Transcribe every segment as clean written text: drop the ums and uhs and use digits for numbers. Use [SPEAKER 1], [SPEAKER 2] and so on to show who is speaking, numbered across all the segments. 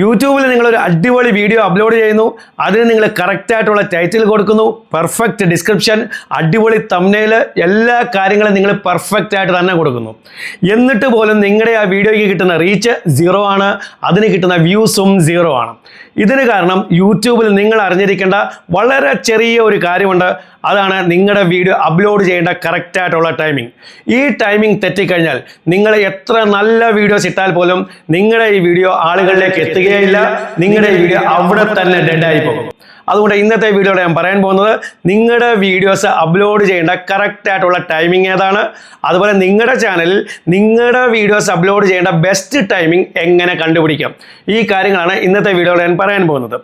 [SPEAKER 1] യൂട്യൂബിൽ നിങ്ങളൊരു അടിപൊളി വീഡിയോ അപ്ലോഡ് ചെയ്യുന്നു, അതിന് നിങ്ങൾ കറക്റ്റായിട്ടുള്ള ടൈറ്റിൽ കൊടുക്കുന്നു, പെർഫെക്റ്റ് ഡിസ്ക്രിപ്ഷൻ, അടിപൊളി തംബ്നെയിൽ, എല്ലാ കാര്യങ്ങളും നിങ്ങൾ പെർഫെക്റ്റ് ആയിട്ട് തന്നെ കൊടുക്കുന്നു. എന്നിട്ട് പോലും നിങ്ങളുടെ ആ വീഡിയോയ്ക്ക് കിട്ടുന്ന റീച്ച് 0 ആണ്, അതിന് കിട്ടുന്ന വ്യൂസും 0 ആണ്. ഇതിന് കാരണം യൂട്യൂബിൽ നിങ്ങൾ അറിഞ്ഞിരിക്കേണ്ട വളരെ ചെറിയ ഒരു കാര്യമുണ്ട്. അതാണ് നിങ്ങളുടെ വീഡിയോ അപ്ലോഡ് ചെയ്യേണ്ട കറക്റ്റായിട്ടുള്ള ടൈമിംഗ്. ഈ ടൈമിംഗ് തെറ്റിക്കഴിഞ്ഞാൽ നിങ്ങൾ എത്ര നല്ല വീഡിയോസ് ഇട്ടാൽ പോലും നിങ്ങളുടെ ഈ വീഡിയോ ആളുകളിലേക്ക് എത്തുകയില്ല. നിങ്ങളുടെ ഈ വീഡിയോ അവിടെ തന്നെ ഡെഡായി പോകും. അതുകൊണ്ട് ഇന്നത്തെ വീഡിയോയിൽ ഞാൻ പറയാൻ പോകുന്നത് നിങ്ങളുടെ വീഡിയോസ് അപ്ലോഡ് ചെയ്യേണ്ട കറക്റ്റായിട്ടുള്ള ടൈമിംഗ് ഏതാണ്, അതുപോലെ നിങ്ങളുടെ ചാനലിൽ നിങ്ങളുടെ വീഡിയോസ് അപ്ലോഡ് ചെയ്യേണ്ട ബെസ്റ്റ് ടൈമിംഗ് എങ്ങനെ കണ്ടുപിടിക്കാം. ഈ കാര്യങ്ങളാണ് ഇന്നത്തെ വീഡിയോയിൽ ഞാൻ പറയാൻ പോകുന്നത്.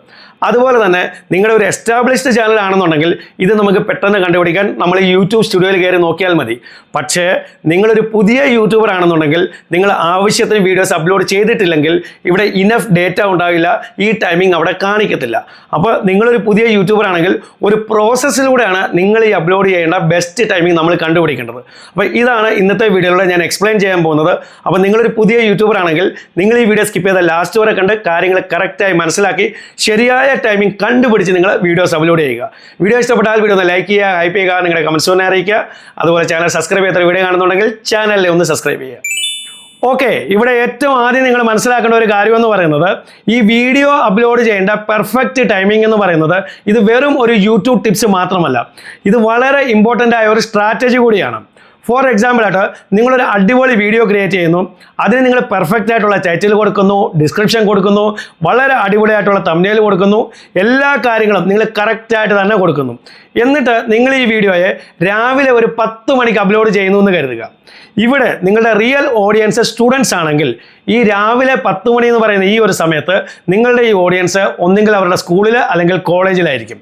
[SPEAKER 1] അതുപോലെ തന്നെ നിങ്ങളുടെ ഒരു എസ്റ്റാബ്ലിഷ്ഡ് ചാനൽ ആണെന്നുണ്ടെങ്കിൽ ഇത് നമുക്ക് പെട്ടെന്ന് കണ്ടുപിടിക്കാൻ നമ്മൾ ഈ യൂട്യൂബ് സ്റ്റുഡിയോയിൽ കയറി നോക്കിയാൽ മതി. പക്ഷേ നിങ്ങളൊരു പുതിയ യൂട്യൂബർ ആണെന്നുണ്ടെങ്കിൽ നിങ്ങൾ ആവശ്യത്തിന് വീഡിയോസ് അപ്ലോഡ് ചെയ്തിട്ടില്ലെങ്കിൽ ഇവിടെ ഇനഫ് ഡേറ്റ ഉണ്ടാവില്ല, ഈ ടൈമിംഗ് അവിടെ കാണിക്കത്തില്ല. അപ്പോൾ നിങ്ങളൊരു പുതിയ യൂട്യൂബർ ആണെങ്കിൽ ഒരു പ്രോസസ്സിലൂടെയാണ് നിങ്ങൾ ഈ അപ്ലോഡ് ചെയ്യേണ്ട ബെസ്റ്റ് ടൈമിംഗ് നമ്മൾ കണ്ടുപിടിക്കേണ്ടത്. അപ്പോൾ ഇതാണ് ഇന്നത്തെ വീഡിയോയിലൂടെ ഞാൻ എക്സ്പ്ലെയിൻ ചെയ്യാൻ പോകുന്നത്. അപ്പോൾ നിങ്ങളൊരു പുതിയ യൂട്യൂബർ ആണെങ്കിൽ നിങ്ങൾ ഈ വീഡിയോ സ്കിപ്പ് ചെയ്ത ലാസ്റ്റ് വരെ കണ്ട് കാര്യങ്ങൾ കറക്റ്റായി മനസ്സിലാക്കി ശരിയായ ടൈമിംഗ് കണ്ടുപിടിച്ച് നിങ്ങൾ വീഡിയോസ് അപ്ലോഡ് ചെയ്യുക. വീഡിയോ ഇഷ്ടപ്പെട്ടാൽ വീഡിയോ ഒന്ന് ലൈക്ക് ചെയ്യുക, ഹൈപ്പ് ചെയ്യുക, നിങ്ങളുടെ കമൻസ് ഒന്ന് അറിയിക്കുക. അതുപോലെ ചാനൽ സബ്സ്ക്രൈബ് ചെയ്യാത്ത വീഡിയോ കാണുന്നുണ്ടെങ്കിൽ ചാനലിൽ ഒന്ന് സബ്സ്ക്രൈബ് ചെയ്യുക. ഓക്കെ, ഇവിടെ ഏറ്റവും ആദ്യം നിങ്ങൾ മനസ്സിലാക്കേണ്ട ഒരു കാര്യം എന്ന് പറയുന്നത് ഈ വീഡിയോ അപ്ലോഡ് ചെയ്യേണ്ട പെർഫെക്റ്റ് ടൈമിംഗ് എന്ന് പറയുന്നത് ഇത് വെറും ഒരു യൂട്യൂബ് ടിപ്സ് മാത്രമല്ല, ഇത് വളരെ ഇമ്പോർട്ടൻ്റ് ആയ ഒരു സ്ട്രാറ്റജി കൂടിയാണ്. ഫോർ എക്സാമ്പിൾ ആയിട്ട് നിങ്ങളൊരു അടിപൊളി വീഡിയോ ക്രിയേറ്റ് ചെയ്യുന്നു, അതിന് നിങ്ങൾ പെർഫെക്റ്റ് ആയിട്ടുള്ള ടൈറ്റിൽ കൊടുക്കുന്നു, ഡിസ്ക്രിപ്ഷൻ കൊടുക്കുന്നു, വളരെ അടിപൊളിയായിട്ടുള്ള തംബ്നെയിൽ കൊടുക്കുന്നു, എല്ലാ കാര്യങ്ങളും നിങ്ങൾ കറക്റ്റായിട്ട് തന്നെ കൊടുക്കുന്നു. എന്നിട്ട് നിങ്ങൾ ഈ വീഡിയോയെ രാവിലെ ഒരു 10 മണിക്ക് അപ്ലോഡ് ചെയ്യുന്നു എന്ന് കരുതുക. ഇവിടെ നിങ്ങളുടെ റിയൽ ഓഡിയൻസ് സ്റ്റുഡൻസ് ആണെങ്കിൽ ഈ രാവിലെ 10 മണി എന്ന് പറയുന്ന ഈ ഒരു സമയത്ത് നിങ്ങളുടെ ഈ ഓഡിയൻസ് ഒന്നെങ്കിൽ അവരുടെ സ്കൂളിൽ അല്ലെങ്കിൽ കോളേജിലായിരിക്കും.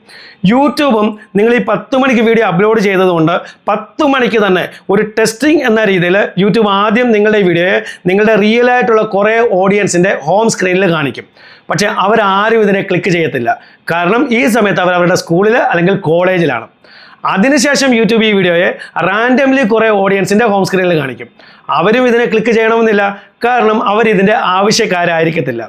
[SPEAKER 1] യൂട്യൂബും നിങ്ങൾ ഈ 10 മണിക്ക് വീഡിയോ അപ്ലോഡ് ചെയ്തതുകൊണ്ട് 10 മണിക്ക് തന്നെ ഒരു ടെസ്റ്റിംഗ് എന്ന രീതിയിൽ യൂട്യൂബ് ആദ്യം നിങ്ങളുടെ ഈ വീഡിയോയെ നിങ്ങളുടെ റിയൽ ആയിട്ടുള്ള കുറേ ഓഡിയൻസിൻ്റെ ഹോം സ്ക്രീനിൽ കാണിക്കും. പക്ഷേ അവരാരും ഇതിനെ ക്ലിക്ക് ചെയ്യത്തില്ല, കാരണം ഈ സമയത്ത് അവരുടെ സ്കൂളിൽ അല്ലെങ്കിൽ കോളേജിലാണ്. അതിനുശേഷം യൂട്യൂബ് ഈ വീഡിയോയെ റാൻഡംലി കുറേ ഓഡിയൻസിൻ്റെ ഹോം സ്ക്രീനിൽ കാണിക്കും. അവരും ഇതിനെ ക്ലിക്ക് ചെയ്യണമെന്നില്ല, കാരണം അവരിതിൻ്റെ ആവശ്യക്കാരായിരിക്കത്തില്ല.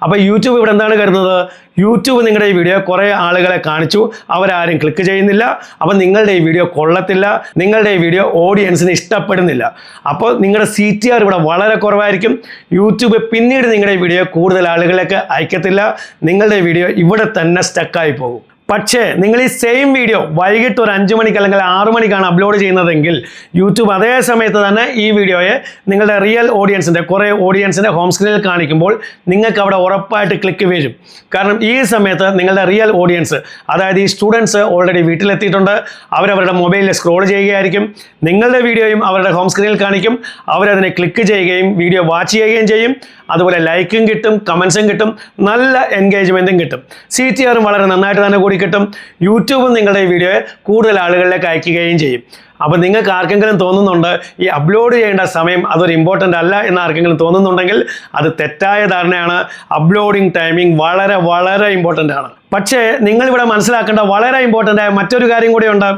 [SPEAKER 1] അപ്പോൾ യൂട്യൂബ് ഇവിടെ എന്താണ് കരുതുന്നത്, യൂട്യൂബ് നിങ്ങളുടെ ഈ വീഡിയോ കുറേ ആളുകളെ കാണിച്ചു, അവരാരും ക്ലിക്ക് ചെയ്യുന്നില്ല, അപ്പോൾ നിങ്ങളുടെ ഈ വീഡിയോ കൊള്ളത്തില്ല, നിങ്ങളുടെ ഈ വീഡിയോ ഓഡിയൻസിന് ഇഷ്ടപ്പെടുന്നില്ല. അപ്പോൾ നിങ്ങളുടെ CTR ഇവിടെ വളരെ കുറവായിരിക്കും. യൂട്യൂബ് പിന്നീട് നിങ്ങളുടെ ഈ വീഡിയോ കൂടുതൽ ആളുകളിലേക്ക് അയക്കത്തില്ല, നിങ്ങളുടെ വീഡിയോ ഇവിടെ തന്നെ സ്റ്റക്കായി പോകും. പക്ഷേ നിങ്ങൾ ഈ സെയിം വീഡിയോ വൈകിട്ട് ഒരു 5 മണിക്ക് അല്ലെങ്കിൽ 6 മണിക്കാണ് അപ്ലോഡ് ചെയ്യുന്നതെങ്കിൽ യൂട്യൂബ് അതേ സമയത്ത് തന്നെ ഈ വീഡിയോയെ നിങ്ങളുടെ റിയൽ ഓഡിയൻസിൻ്റെ കുറേ ഓഡിയൻസിൻ്റെ ഹോം സ്ക്രീനിൽ കാണിക്കുമ്പോൾ നിങ്ങൾക്ക് അവിടെ ഉറപ്പായിട്ട് ക്ലിക്ക് വീഴും. കാരണം ഈ സമയത്ത് നിങ്ങളുടെ റിയൽ ഓഡിയൻസ്, അതായത് ഈ സ്റ്റുഡൻസ് ഓൾറെഡി വീട്ടിലെത്തിയിട്ടുണ്ട്, അവരവരുടെ മൊബൈലിൽ സ്ക്രോൾ ചെയ്യുകയായിരിക്കും, നിങ്ങളുടെ വീഡിയോയും അവരുടെ ഹോം സ്ക്രീനിൽ കാണിക്കും, അവരതിനെ ക്ലിക്ക് ചെയ്യുകയും വീഡിയോ വാച്ച് ചെയ്യുകയും ചെയ്യും. അതുപോലെ ലൈക്കും കിട്ടും, കമൻസും കിട്ടും, നല്ല എൻഗേജ്മെൻറ്റും കിട്ടും, CTRും വളരെ നന്നായിട്ട് തന്നെ കൂടി കിട്ടും. യൂട്യൂബും നിങ്ങളുടെ ഈ വീഡിയോയെ കൂടുതൽ ആളുകളിലേക്ക് അയക്കുകയും ചെയ്യും. അപ്പോൾ നിങ്ങൾക്ക് ആർക്കെങ്കിലും തോന്നുന്നുണ്ട് ഈ അപ്ലോഡ് ചെയ്യേണ്ട സമയം അതൊരു ഇമ്പോർട്ടൻ്റ് അല്ല എന്ന് ആർക്കെങ്കിലും തോന്നുന്നുണ്ടെങ്കിൽ അത് തെറ്റായ ധാരണയാണ്. അപ്ലോഡിങ് ടൈമിംഗ് വളരെ വളരെ ഇമ്പോർട്ടൻ്റ് ആണ്. പക്ഷേ നിങ്ങളിവിടെ മനസ്സിലാക്കേണ്ട വളരെ ഇമ്പോർട്ടൻ്റ് ആയ മറ്റൊരു കാര്യം കൂടിയുണ്ട്.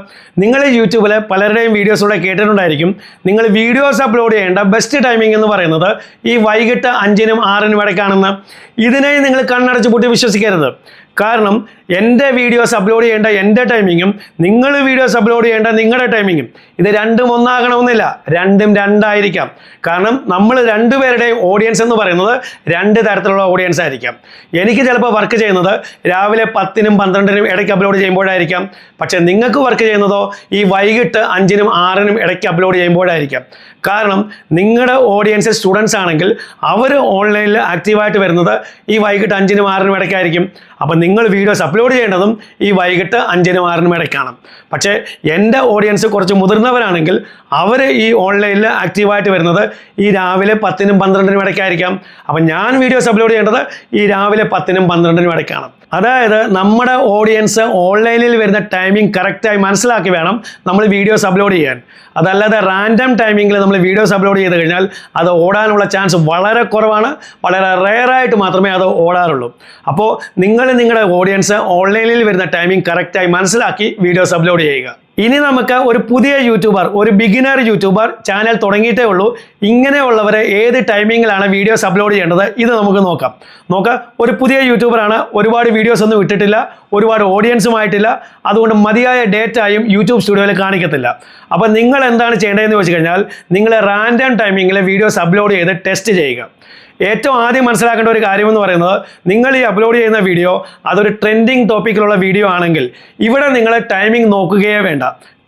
[SPEAKER 1] നിങ്ങൾ യൂട്യൂബിൽ പലരുടെയും വീഡിയോസൂടെ കേട്ടിട്ടുണ്ടായിരിക്കും, നിങ്ങൾ വീഡിയോസ് അപ്ലോഡ് ചെയ്യേണ്ട ബെസ്റ്റ് ടൈമിംഗ് എന്ന് പറയുന്നത് ഈ വൈകിട്ട് 5നും 6നും ഇടയ്ക്കാണെന്ന്. ഇതിനെ നിങ്ങൾ കണ്ണടച്ച് പൂട്ടി വിശ്വസിക്കരുത്. കാരണം എൻ്റെ വീഡിയോസ് അപ്ലോഡ് ചെയ്യേണ്ട എൻ്റെ ടൈമിങ്ങും നിങ്ങൾ വീഡിയോസ് അപ്ലോഡ് ചെയ്യേണ്ട നിങ്ങളുടെ ടൈമിങ്ങും ഇത് രണ്ടും ഒന്നാകണമെന്നില്ല, രണ്ടും രണ്ടായിരിക്കാം. കാരണം നമ്മൾ രണ്ടുപേരുടെയും ഓഡിയൻസ് എന്ന് പറയുന്നത് 2 തരത്തിലുള്ള ഓഡിയൻസ് ആയിരിക്കാം. എനിക്ക് ചിലപ്പോൾ വർക്ക് ചെയ്യുന്നത് രാവിലെ 10നും 12നും ഇടയ്ക്ക് അപ്ലോഡ് ചെയ്യുമ്പോഴായിരിക്കാം. പക്ഷേ നിങ്ങൾക്ക് വർക്ക് ചെയ്യുന്നതോ ഈ വൈകിട്ട് 5നും 6നും ഇടയ്ക്ക് അപ്ലോഡ് ചെയ്യുമ്പോഴായിരിക്കാം. കാരണം നിങ്ങളുടെ ഓഡിയൻസ് സ്റ്റുഡൻസ് ആണെങ്കിൽ അവർ ഓൺലൈനിൽ ആക്റ്റീവായിട്ട് വരുന്നത് ഈ വൈകിട്ട് 5നും 6നും ഇടയ്ക്കായിരിക്കും. അപ്പം നിങ്ങൾ വീഡിയോസ് അപ്ലോഡ് ചെയ്യേണ്ടതും ഈ വൈകിട്ട് 5നും 6നും ഇടയ്ക്കാണ്. പക്ഷേ എൻ്റെ ഓഡിയൻസ് കുറച്ച് മുതിർന്നവരാണെങ്കിൽ അവർ ഈ ഓൺലൈനിൽ ആക്റ്റീവായിട്ട് വരുന്നത് ഈ രാവിലെ 10നും 12നും ഇടയ്ക്കായിരിക്കാം. അപ്പം ഞാൻ വീഡിയോസ് അപ്ലോഡ് ചെയ്യേണ്ടത് ഈ രാവിലെ 10നും 12നും ഇടയ്ക്കാണ്. അതായത് നമ്മുടെ ഓഡിയൻസ് ഓൺലൈനിൽ വരുന്ന ടൈമിംഗ് കറക്റ്റായി മനസ്സിലാക്കി വേണം നമ്മൾ വീഡിയോസ് അപ്ലോഡ് ചെയ്യാൻ. അതല്ലാതെ റാൻഡം ടൈമിങ്ങിൽ നമ്മൾ വീഡിയോസ് അപ്ലോഡ് ചെയ്ത് കഴിഞ്ഞാൽ അത് ഓടാനുള്ള ചാൻസ് വളരെ കുറവാണ്, വളരെ റെയറായിട്ട് മാത്രമേ അത് ഓടാറുള്ളൂ. അപ്പോൾ നിങ്ങൾ നിങ്ങളുടെ ഓഡിയൻസ് ഓൺലൈനിൽ വരുന്ന ടൈമിംഗ് കറക്റ്റായി മനസ്സിലാക്കി വീഡിയോസ് അപ്ലോഡ് ചെയ്യുക. ഇനി നമുക്ക് ഒരു പുതിയ യൂട്യൂബർ, ഒരു ബിഗിനർ യൂട്യൂബർ ചാനൽ തുടങ്ങിയിട്ടേ ഉള്ളൂ, ഇങ്ങനെയുള്ളവരെ ഏത് ടൈമിങ്ങിലാണ് വീഡിയോസ് അപ്ലോഡ് ചെയ്യേണ്ടത് ഇത് നമുക്ക് നോക്കാം. ഒരു പുതിയ യൂട്യൂബറാണ്, ഒരുപാട് വീഡിയോസ് ഒന്നും ഇട്ടിട്ടില്ല, ഒരുപാട് ഓഡിയൻസുമായിട്ടില്ല, അതുകൊണ്ട് മതിയായ ഡേറ്റയും യൂട്യൂബ് സ്റ്റുഡിയോയിൽ കാണിക്കത്തില്ല. അപ്പോൾ നിങ്ങൾ എന്താണ് ചെയ്യേണ്ടതെന്ന് വെച്ച് കഴിഞ്ഞാൽ നിങ്ങൾ റാൻഡം ടൈമിങ്ങിൽ വീഡിയോസ് അപ്ലോഡ് ചെയ്ത് ടെസ്റ്റ് ചെയ്യുക. ഏറ്റവും ആദ്യം മനസ്സിലാക്കേണ്ട ഒരു കാര്യമെന്ന് പറയുന്നത്, നിങ്ങൾ ഈ അപ്ലോഡ് ചെയ്യുന്ന വീഡിയോ അതൊരു ട്രെൻഡിങ് ടോപ്പിക്കിലുള്ള വീഡിയോ ആണെങ്കിൽ ഇവിടെ നിങ്ങൾ ടൈമിംഗ് നോക്കുകയേ വേണ്ട.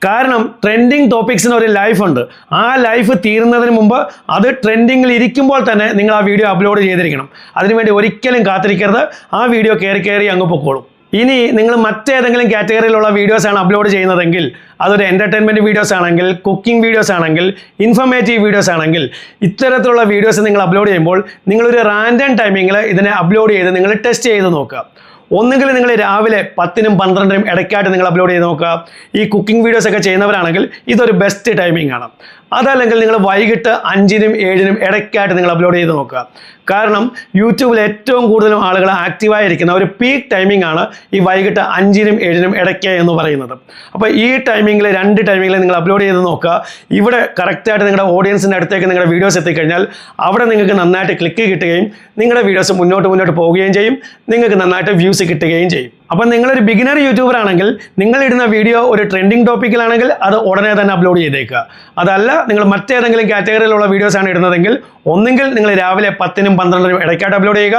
[SPEAKER 1] കാരണം ട്രെൻഡിങ് ടോപ്പിക്സിന് ഒരു ലൈഫ് ഉണ്ട്. ആ ലൈഫ് തീരുന്നതിന് മുമ്പ് അത് ട്രെൻഡിങ്ങിൽ ഇരിക്കുമ്പോൾ തന്നെ നിങ്ങൾ ആ വീഡിയോ അപ്ലോഡ് ചെയ്തിരിക്കണം. അതിനുവേണ്ടി ഒരിക്കലും കാത്തിരിക്കരുത്. ആ വീഡിയോ കയറി അങ്ങ് പൊക്കോളും. ഇനി നിങ്ങൾ മറ്റേതെങ്കിലും കാറ്റഗറിയിലുള്ള വീഡിയോസാണ് അപ്ലോഡ് ചെയ്യുന്നതെങ്കിൽ, അതൊരു എൻ്റർടൈൻമെൻറ്റ് വീഡിയോസ് ആണെങ്കിൽ, കുക്കിംഗ് വീഡിയോസ് ആണെങ്കിൽ, ഇൻഫർമേറ്റീവ് വീഡിയോസ് ആണെങ്കിൽ, ഇത്തരത്തിലുള്ള വീഡിയോസ് നിങ്ങൾ അപ്ലോഡ് ചെയ്യുമ്പോൾ നിങ്ങളൊരു റാൻഡം ടൈമിങ്ങിൽ ഇതിനെ അപ്ലോഡ് ചെയ്ത് നിങ്ങൾ ടെസ്റ്റ് ചെയ്ത് നോക്കുക. ഒന്നുകിൽ നിങ്ങൾ രാവിലെ 10നും 12നും ഇടയ്ക്കായിട്ട് നിങ്ങൾ അപ്ലോഡ് ചെയ്ത് നോക്കുക. ഈ കുക്കിംഗ് വീഡിയോസ് ഒക്കെ ചെയ്യുന്നവരാണെങ്കിൽ ഇതൊരു ബെസ്റ്റ് ടൈമിംഗ് ആണ്. അതല്ലെങ്കിൽ നിങ്ങൾ വൈകിട്ട് 5നും 7നും ഇടയ്ക്കായിട്ട് നിങ്ങൾ അപ്ലോഡ് ചെയ്ത് നോക്കുക. കാരണം യൂട്യൂബിൽ ഏറ്റവും കൂടുതലും ആളുകൾ ആക്റ്റീവായിരിക്കുന്ന ഒരു പീക്ക് ടൈമിംഗ് ആണ് ഈ വൈകിട്ട് 5നും 7നും ഇടയ്ക്ക് എന്ന് പറയുന്നത്. അപ്പോൾ ഈ ടൈമിങ്ങിൽ 2 ടൈമിങ്ങിൽ നിങ്ങൾ അപ്ലോഡ് ചെയ്ത് നോക്കുക. ഇവിടെ കറക്റ്റായിട്ട് നിങ്ങളുടെ ഓഡിയൻസിൻ്റെ അടുത്തേക്ക് നിങ്ങളുടെ വീഡിയോസ് എത്തിക്കഴിഞ്ഞാൽ അവിടെ നിങ്ങൾക്ക് നന്നായിട്ട് ക്ലിക്ക് കിട്ടുകയും നിങ്ങളുടെ വീഡിയോസ് മുന്നോട്ട് പോവുകയും ചെയ്യും. നിങ്ങൾക്ക് നന്നായിട്ട് വ്യൂസ് കിട്ടുകയും ചെയ്യും. അപ്പം നിങ്ങളൊരു ബിഗിനർ യൂട്യൂബർ ആണെങ്കിൽ നിങ്ങളിടുന്ന വീഡിയോ ഒരു ട്രെൻഡിങ് ടോപ്പിക്കിലാണെങ്കിൽ അത് ഉടനെ തന്നെ അപ്ലോഡ് ചെയ്തേക്കുക. അതല്ല നിങ്ങൾ മറ്റേതെങ്കിലും കാറ്റഗറിയിലുള്ള വീഡിയോസാണ് ഇടുന്നതെങ്കിൽ ഒന്നുകിൽ നിങ്ങൾ രാവിലെ 10നും 12നും ഇടയ്ക്കായിട്ട് അപ്ലോഡ് ചെയ്യുക,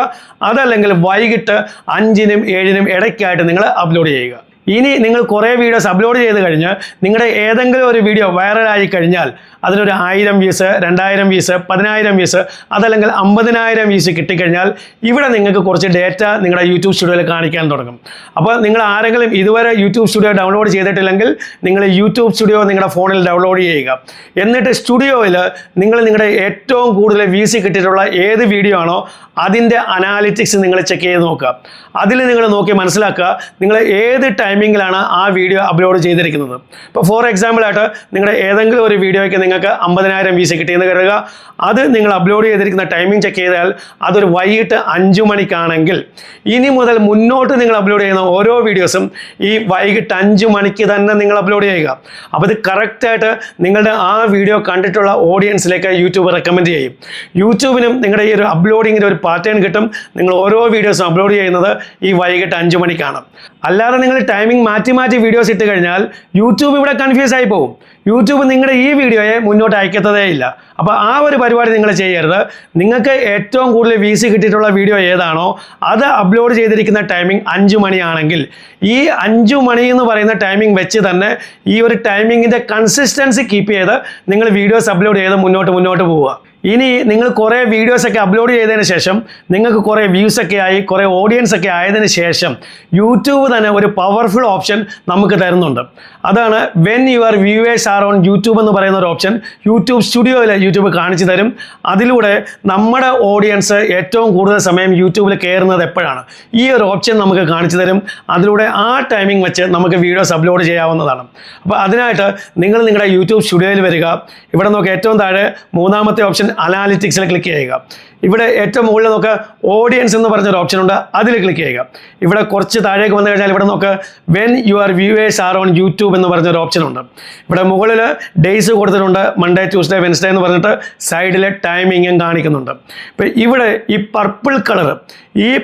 [SPEAKER 1] അതല്ലെങ്കിൽ വൈകിട്ട് 5നും 7നും ഇടയ്ക്കായിട്ട് നിങ്ങൾ അപ്ലോഡ് ചെയ്യുക. ഇനി നിങ്ങൾ കുറേ വീഡിയോസ് അപ്ലോഡ് ചെയ്ത് കഴിഞ്ഞ് നിങ്ങളുടെ ഏതെങ്കിലും ഒരു വീഡിയോ വൈറലായി കഴിഞ്ഞാൽ അതിനൊരു 1000 വ്യൂസ്, 2000 വ്യൂസ്, 10000 വ്യൂസ്, അതല്ലെങ്കിൽ 50000 വ്യൂസ് കിട്ടിക്കഴിഞ്ഞാൽ ഇവിടെ നിങ്ങൾക്ക് കുറച്ച് ഡേറ്റ നിങ്ങളുടെ യൂട്യൂബ് സ്റ്റുഡിയോയിൽ കാണിക്കാൻ തുടങ്ങും. അപ്പോൾ നിങ്ങൾ ആരെങ്കിലും ഇതുവരെ യൂട്യൂബ് സ്റ്റുഡിയോ ഡൗൺലോഡ് ചെയ്തിട്ടില്ലെങ്കിൽ നിങ്ങൾ യൂട്യൂബ് സ്റ്റുഡിയോ നിങ്ങളുടെ ഫോണിൽ ഡൗൺലോഡ് ചെയ്യുക. എന്നിട്ട് സ്റ്റുഡിയോയിൽ നിങ്ങൾ നിങ്ങളുടെ ഏറ്റവും കൂടുതൽ വ്യൂസ് കിട്ടിയിട്ടുള്ള ഏത് വീഡിയോ ആണോ അതിൻ്റെ അനാലിറ്റിക്സ് നിങ്ങൾ ചെക്ക് ചെയ്ത് നോക്കുക. അതിൽ നിങ്ങൾ നോക്കി മനസ്സിലാക്കുക നിങ്ങൾ ഏത് ടൈമിങ്ങിലാണ് ആ വീഡിയോ അപ്ലോഡ് ചെയ്തിരിക്കുന്നത്. ഇപ്പോൾ ഫോർ എക്സാമ്പിൾ ആയിട്ട് നിങ്ങളുടെ ഏതെങ്കിലും ഒരു വീഡിയോയ്ക്ക് നിങ്ങൾക്ക് 50000 വ്യൂസ് കിട്ടിയെന്ന് കരുതുക. അത് നിങ്ങൾ അപ്ലോഡ് ചെയ്തിരിക്കുന്ന ടൈമിംഗ് ചെക്ക് ചെയ്താൽ അതൊരു വൈകിട്ട് 5 മണിക്കാണെങ്കിൽ ഇനി മുതൽ മുന്നോട്ട് നിങ്ങൾ അപ്ലോഡ് ചെയ്യുന്ന ഓരോ വീഡിയോസും ഈ വൈകിട്ട് 5 മണിക്ക് തന്നെ നിങ്ങൾ അപ്ലോഡ് ചെയ്യുക. അപ്പോൾ ഇത് കറക്റ്റായിട്ട് നിങ്ങളുടെ ആ വീഡിയോ കണ്ടിട്ടുള്ള ഓഡിയൻസിലേക്ക് യൂട്യൂബ് റെക്കമെൻഡ് ചെയ്യും. യൂട്യൂബിനും നിങ്ങളുടെ ഈ ഒരു അപ്ലോഡിങ്ങിൻ്റെ ഒരു പാറ്റേൺ കിട്ടും. നിങ്ങൾ ഓരോ വീഡിയോസും അപ്ലോഡ് ചെയ്യുന്നത് ഈ വൈകിട്ട് 5 മണിക്കാണ്. അല്ലാതെ നിങ്ങൾ ടൈമിംഗ് മാറ്റി വീഡിയോസ് ഇട്ട് കഴിഞ്ഞാൽ യൂട്യൂബ് ഇവിടെ കൺഫ്യൂസ് ആയി പോകും. യൂട്യൂബ് നിങ്ങളുടെ ഈ വീഡിയോയെ മുന്നോട്ട് അയക്കത്തതേ ഇല്ല. അപ്പോൾ ആ ഒരു പരിപാടി നിങ്ങൾ ചെയ്യരുത്. നിങ്ങൾക്ക് ഏറ്റവും കൂടുതൽ വ്യൂസ് കിട്ടിയിട്ടുള്ള വീഡിയോ ഏതാണോ അത് അപ്ലോഡ് ചെയ്തിരിക്കുന്ന ടൈമിംഗ് 5 മണിയാണെങ്കിൽ ഈ 5 മണി എന്ന് പറയുന്ന ടൈമിംഗ് വെച്ച് തന്നെ ഈ ഒരു ടൈമിങ്ങിൻ്റെ കൺസിസ്റ്റൻസി കീപ്പ് ചെയ്ത് നിങ്ങൾ വീഡിയോസ് അപ്ലോഡ് ചെയ്ത് മുന്നോട്ട് പോവുക. ഇനി നിങ്ങൾ കുറേ വീഡിയോസൊക്കെ അപ്ലോഡ് ചെയ്തതിന് ശേഷം നിങ്ങൾക്ക് കുറേ വ്യൂസൊക്കെ ആയി, കുറേ ഓഡിയൻസ് ഒക്കെ ആയതിനു ശേഷം യൂട്യൂബ് തന്നെ ഒരു പവർഫുൾ ഓപ്ഷൻ നമുക്ക് തരുന്നുണ്ട്. അതാണ് when your viewers R on YouTube എന്ന് പറയുന്ന ഒരു ഓപ്ഷൻ യൂട്യൂബ് സ്റ്റുഡിയോയിൽ യൂട്യൂബ് കാണിച്ചു തരും. അതിലൂടെ നമ്മുടെ ഓഡിയൻസ് ഏറ്റവും കൂടുതൽ സമയം യൂട്യൂബിൽ കയറുന്നത് എപ്പോഴാണ് ഈ ഒരു ഓപ്ഷൻ നമുക്ക് കാണിച്ചു തരും. അതിലൂടെ ആ ടൈമിംഗ് വെച്ച് നമുക്ക് വീഡിയോസ് അപ്ലോഡ് ചെയ്യാവുന്നതാണ്. അപ്പോൾ അതിനായിട്ട് നിങ്ങൾ നിങ്ങളുടെ യൂട്യൂബ് സ്റ്റുഡിയോയിൽ വരിക. ഇവിടെ നോക്കുക, ഏറ്റവും താഴെ 3ാമത്തെ ഓപ്ഷൻ അനാലിറ്റിക്സിൽ ക്ലിക്ക് ചെയ്യുക. ഇവിടെ ഏറ്റവും മുകളിൽ നോക്കുക ഓഡിയൻസ് എന്ന് പറഞ്ഞൊരു ഓപ്ഷൻ ഉണ്ട്, അതിൽ ക്ലിക്ക് ചെയ്യുക. ഇവിടെ കുറച്ച് താഴേക്ക് വന്നു കഴിഞ്ഞാൽ ഇവിടെ നോക്കുക when your viewers R on YouTube എന്ന് പറഞ്ഞൊരു ഓപ്ഷൻ ഉണ്ട്. ഇവിടെ മുകളിൽ ഡേയ്സ് കൊടുത്തിട്ടുണ്ട്, മൺഡേ, ട്യൂസ്ഡേ, വെൻസ്ഡേ എന്ന് പറഞ്ഞിട്ട് സൈഡിൽ ടൈമിങ്ങും കാണിക്കുന്നുണ്ട്. ഇപ്പം ഇവിടെ ഈ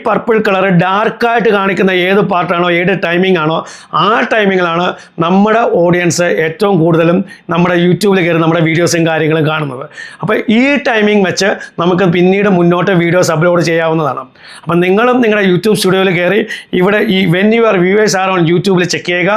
[SPEAKER 1] പർപ്പിൾ കളർ ഡാർക്കായിട്ട് കാണിക്കുന്ന ഏത് പാർട്ടാണോ ഏത് ടൈമിംഗ് ആണോ ആ ടൈമിങ്ങിലാണ് നമ്മുടെ ഓഡിയൻസ് ഏറ്റവും കൂടുതലും നമ്മുടെ യൂട്യൂബിൽ കയറി നമ്മുടെ വീഡിയോസും കാര്യങ്ങളും കാണുന്നത്. അപ്പോൾ ഈ ടൈമിംഗ് വെച്ച് നമുക്ക് പിന്നീട് മുന്നോട്ട് വീഡിയോസ് അപ്ലോഡ് ചെയ്യാവുന്നതാണ്. അപ്പം നിങ്ങളും നിങ്ങളുടെ യൂട്യൂബ് സ്റ്റുഡിയോയിൽ കയറി ഇവിടെ ഈ when your viewers R on യൂട്യൂബിൽ ചെക്ക് ചെയ്യുക.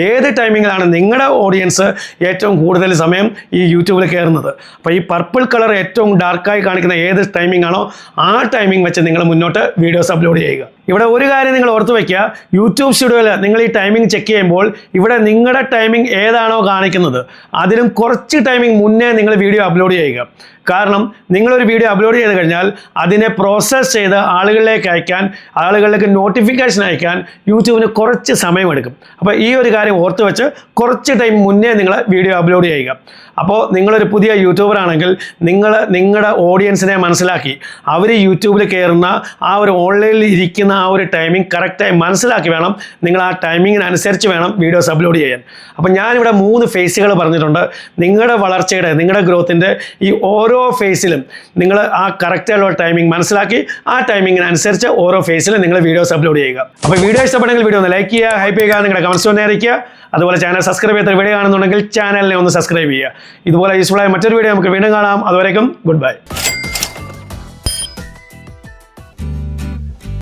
[SPEAKER 1] ഏത് ടൈമിങ്ങിലാണ് നിങ്ങളുടെ ഓഡിയൻസ് ഏറ്റവും കൂടുതൽ സമയം ഈ യൂട്യൂബിൽ കയറുന്നത്. അപ്പോൾ ഈ പർപ്പിൾ കളർ ഏറ്റവും ഡാർക്കായി കാണിക്കുന്ന ഏത് ടൈമിംഗ് ആണോ ആ ടൈമിംഗ് വെച്ച് നിങ്ങൾ മുന്നോട്ട് വീഡിയോസ് അപ്ലോഡ് ചെയ്യുക. ഇവിടെ ഒരു കാര്യം നിങ്ങൾ ഓർത്ത് വയ്ക്കുക, യൂട്യൂബ് സ്റ്റുഡിയോയിൽ നിങ്ങൾ ഈ ടൈമിംഗ് ചെക്ക് ചെയ്യുമ്പോൾ ഇവിടെ നിങ്ങളുടെ ടൈമിംഗ് ഏതാണോ കാണിക്കുന്നത് അതിലും കുറച്ച് ടൈമിംഗ് മുന്നേ നിങ്ങൾ വീഡിയോ അപ്ലോഡ് ചെയ്യുക. കാരണം നിങ്ങളൊരു വീഡിയോ അപ്ലോഡ് ചെയ്ത് കഴിഞ്ഞാൽ അതിനെ പ്രോസസ്സ് ചെയ്ത് ആളുകളിലേക്ക് അയക്കാൻ, ആളുകളിലേക്ക് നോട്ടിഫിക്കേഷൻ അയക്കാൻ യൂട്യൂബിന് കുറച്ച് സമയമെടുക്കും. അപ്പോൾ ഈ ഒരു കാര്യം ഓർത്ത് വെച്ച് കുറച്ച് ടൈം മുന്നേ നിങ്ങൾ വീഡിയോ അപ്ലോഡ് ചെയ്യുക. അപ്പോൾ നിങ്ങളൊരു പുതിയ യൂട്യൂബർ ആണെങ്കിൽ നിങ്ങൾ നിങ്ങളുടെ ഓഡിയൻസിനെ മനസ്സിലാക്കി അവർ യൂട്യൂബിൽ കയറുന്ന ആ ഒരു ഓൺലൈനിൽ ഇരിക്കുന്ന ആ ഒരു ടൈമിംഗ് കറക്റ്റായി മനസ്സിലാക്കി വേണം നിങ്ങൾ ആ ടൈമിങ്ങിനനുസരിച്ച് വേണം വീഡിയോസ് അപ്ലോഡ് ചെയ്യാൻ. അപ്പം ഞാനിവിടെ 3 ഫേസുകൾ പറഞ്ഞിട്ടുണ്ട്. നിങ്ങളുടെ വളർച്ചയുടെ, നിങ്ങളുടെ ഗ്രോത്തിൻ്റെ ഈ ഓരോ ഫേസിലും നിങ്ങൾ ആ കറക്റ്റായിട്ടുള്ള ടൈമിംഗ് മനസ്സിലാക്കി ആ ടൈമിങ്ങിനനുസരിച്ച് ഓരോ ഫേസിലും നിങ്ങൾ വീഡിയോസ് അപ്ലോഡ് ചെയ്യുക. അപ്പോൾ വീഡിയോ ഇഷ്ടപ്പെട്ടെങ്കിൽ വീഡിയോ ഒന്ന് ലൈക്ക് ചെയ്യുക, ഹൈപ്പ് ചെയ്യുക, നിങ്ങളുടെ കമൻസ് ഒന്ന് അറിയിക്കുക. അതുപോലെ ചാനൽ സബ്സ്ക്രൈബ് ചെയ്ത വീഡിയോ കാണുന്നുണ്ടെങ്കിൽ ചാനലിനെ ഒന്ന് സബ്സ്ക്രൈബ് ചെയ്യുക. ഇതുപോലെ യൂസ്ഫുൾ ആയ മറ്റൊരു വീഡിയോ നമുക്ക് വീണ്ടും കാണാം. അതുവരേക്കും ഗുഡ് ബൈ.